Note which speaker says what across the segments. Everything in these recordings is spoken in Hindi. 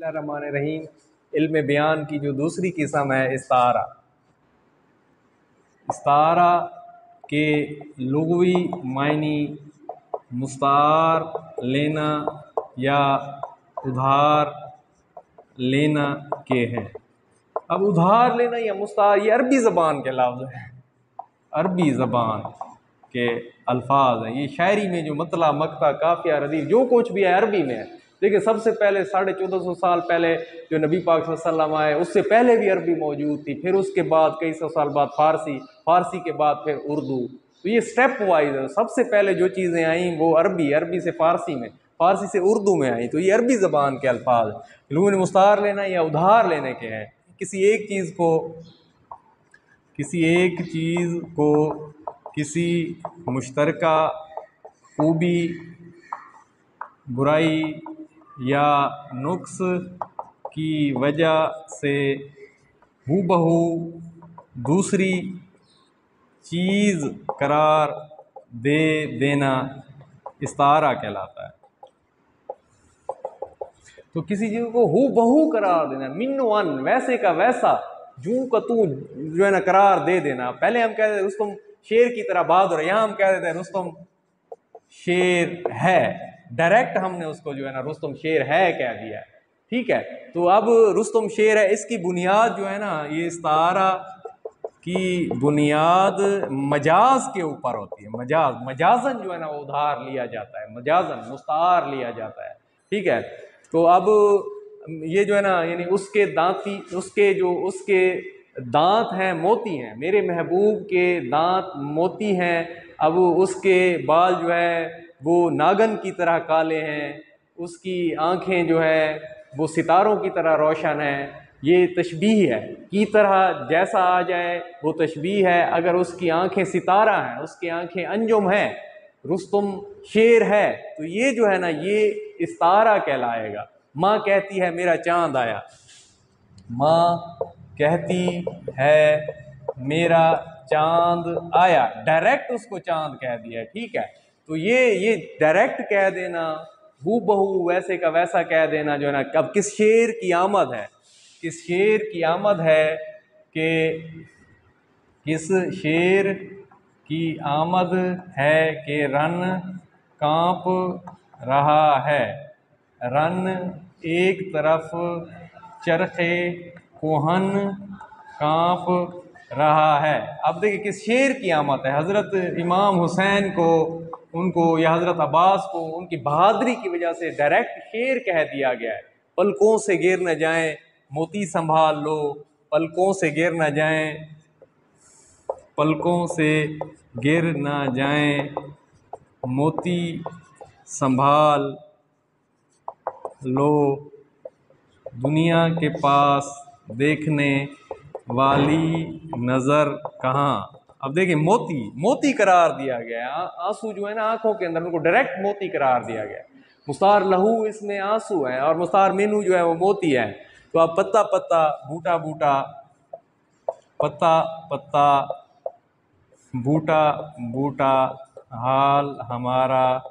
Speaker 1: रहीम। इल्म बयान की जो दूसरी किस्म है इस्तारा। इस्तारा के लुग़वी मायनी मुस्तार लेना या उधार लेना के हैं। अब उधार लेना या मुस्तार ये अरबी ज़बान के लफ्ज़ हैं, अरबी ज़बान के अल्फाज हैं। ये शायरी में जो मतला मक्ता काफ़िया रदीफ जो कुछ भी है अरबी में है। देखिए सबसे पहले 1450 साल पहले जो नबी पाक सल्लल्लाहु अलैहि वसल्लम आए उससे पहले भी अरबी मौजूद थी, फिर उसके बाद कई सौ साल बाद फ़ारसी, फ़ारसी के बाद फिर उर्दू। तो ये स्टेप वाइज है। सबसे पहले जो चीज़ें आईं वो अरबी, अरबी से फ़ारसी में, फ़ारसी से उर्दू में आई। तो ये अरबी ज़बान के अल्फाज लोगों ने मुस्तार लेना या उधार लेने के हैं। किसी एक चीज़ को किसी मुश्तरका खूबी, बुराई या नुक्स की वजह से हूबहू दूसरी चीज़ करार दे देना इस्तारा कहलाता है। तो किसी चीज़ को हूबहू करार देना, मिन्नो अन, वैसे का वैसा, जूं का तू जो है ना करार दे देना। पहले हम कहते थे रुस्तम शेर की तरह बहादुर है, यहाँ हम कह देते हैं रुस्तम शेर है। डायरेक्ट हमने उसको जो है ना रुस्तम शेर है कह दिया है, ठीक है। तो अब रुस्तम शेर है, इसकी बुनियाद जो है ना ये इस्तारा की बुनियाद मजाज के ऊपर होती है। मजाजन जो है ना वो उधार लिया जाता है, मजाजन मुस्तार लिया जाता है, ठीक है। तो अब ये जो है ना यानी उसके दांत हैं मोती हैं, मेरे महबूब के दांत मोती हैं। अब उसके बाल जो है वो नागन की तरह काले हैं, उसकी आंखें जो है वो सितारों की तरह रोशन हैं। ये तशबीह है, की तरह जैसा आ जाए वो तशबीह है। अगर उसकी आंखें सितारा हैं, उसकी आंखें अंजुम हैं, रुस्तम शेर है, तो ये जो है ना ये इस्तारा कहलाएगा। माँ कहती है मेरा चांद आया, माँ कहती है मेरा चांद आया, डायरेक्ट उसको चांद कह दिया, ठीक है। तो ये डायरेक्ट कह देना, हूबहू वैसे का वैसा कह देना जो है ना। अब किस शेर की आमद है, किस शेर की आमद है कि किस शेर की आमद है कि रन कांप रहा है, रन एक तरफ चरखे कोहन कांप रहा है। अब देखिए किस शेर की आमद है। हज़रत इमाम हुसैन को, उनको या हज़रत अब्बास को उनकी बहादुरी की वजह से डायरेक्ट शेर कह दिया गया है। पलकों से गिर न जाएं मोती संभाल लो, पलकों से गिर न जाएं, पलकों से गिर न जाएं मोती संभाल लो, दुनिया के पास देखने वाली नज़र कहाँ। अब देखिए मोती करार दिया गया है। आंसू जो है ना आंखों के अंदर, उनको डायरेक्ट मोती करार दिया गया है। मुस्तार लहू इसमें आंसू है और मुस्तार मेनू जो है वो मोती है। तो अब पत्ता पत्ता बूटा बूटा, पत्ता पत्ता बूटा बूटा हाल हमारा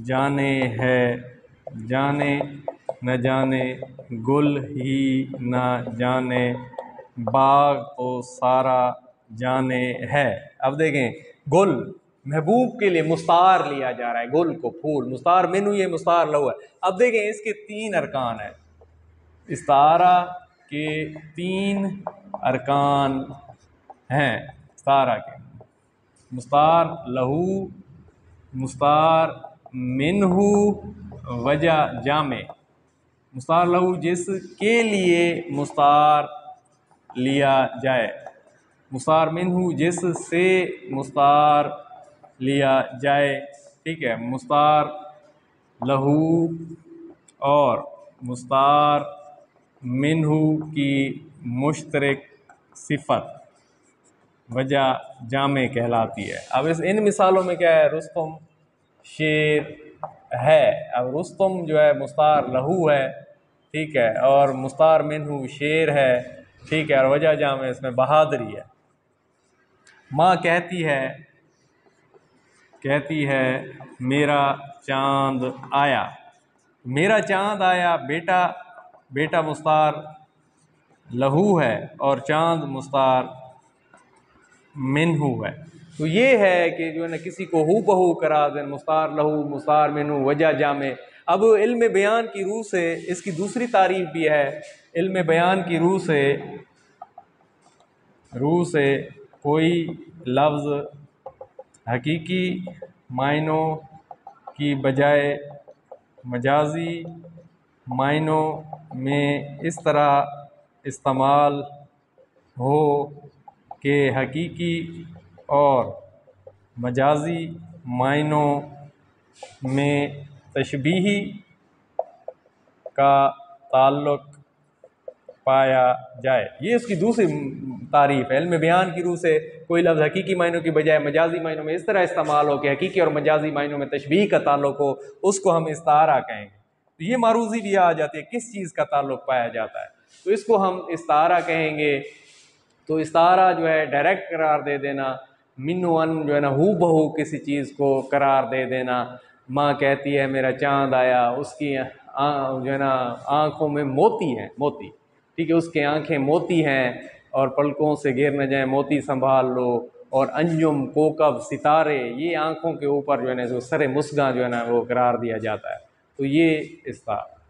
Speaker 1: जाने है, जाने न जाने गुल ही न जाने बाग तो सारा जाने है। अब देखें गुल महबूब के लिए मुस्तार लिया जा रहा है, गुल को फूल, मुस्तार मेनू ये मुस्तार लहू है। अब देखें इसके 3 अरकान है, इस्तारा के 3 अरकान हैं। इस्तारा के मुस्तार लहू, मुस्तार मिन्हू, वजह जामे। मुस्तार लहू जिसके लिए मुस्तार लिया जाए, मुस्तार मिन्हू जिससे मुस्तार लिया जाए, ठीक है। मुस्तार लहू और मुस्तार मिन्हू की मुश्तरक सिफत वजह जामे कहलाती है। अब इन मिसालों में क्या है, रुस्तम शेर है। अब रुस्तम जो है मुस्तार लहू है, ठीक है, और मुस्तार मिन्हू शेर है, ठीक है, और वजह जामे इसमें बहादुरी है। माँ कहती है मेरा चांद आया, मेरा चांद आया। बेटा बेटा मुस्तार लहू है और चांद मुस्तार मिन्हू है। तो ये है कि जो है ना किसी को हू बहू करा दें, मुस्तार लहू मुस्तार मिन्हू वजह जामे। अब इल्म बयान की रूह से इसकी दूसरी तारीफ भी है। इल्म बयान की रूह से कोई लफ्ज़ हकीकी मायनों की बजाय मजाजी मायनों में इस तरह इस्तेमाल हो कि हकीकी और मजाजी मायनों में तशबीही का ताल्लुक़ पाया जाए। ये उसकी दूसरी तारीफ़ है। इल्म बयान की रूह से कोई लफ्ज़ हकीकी मायनों की बजाय मजाजी मायनों में इस तरह इस्तेमाल हो कि हकीकी और मजाजी मायनों में तशबीह का ताल्लुक़ हो, उसको हम इस्तारा कहेंगे। तो ये मारूज़ी भी आ जाती है, किस चीज़ का ताल्लुक़ पाया जाता है, तो इसको हम इस्तारा कहेंगे। तो इस्तारा जो है डायरेक्ट करार दे देना, मिन्नुअन जो है ना हू बहू किसी चीज़ को करार दे देना। माँ कहती है मेरा चाँद आया, उसकी जो है ना आँखों में मोती है, मोती, ठीक है, उसके आंखें मोती हैं और पलकों से गिर न जाए मोती संभाल लो। और अंजुम कोकब सितारे, ये आँखों के ऊपर जो है ना जो सरे मुस्गा जो है ना वो करार दिया जाता है। तो ये इस्तारा।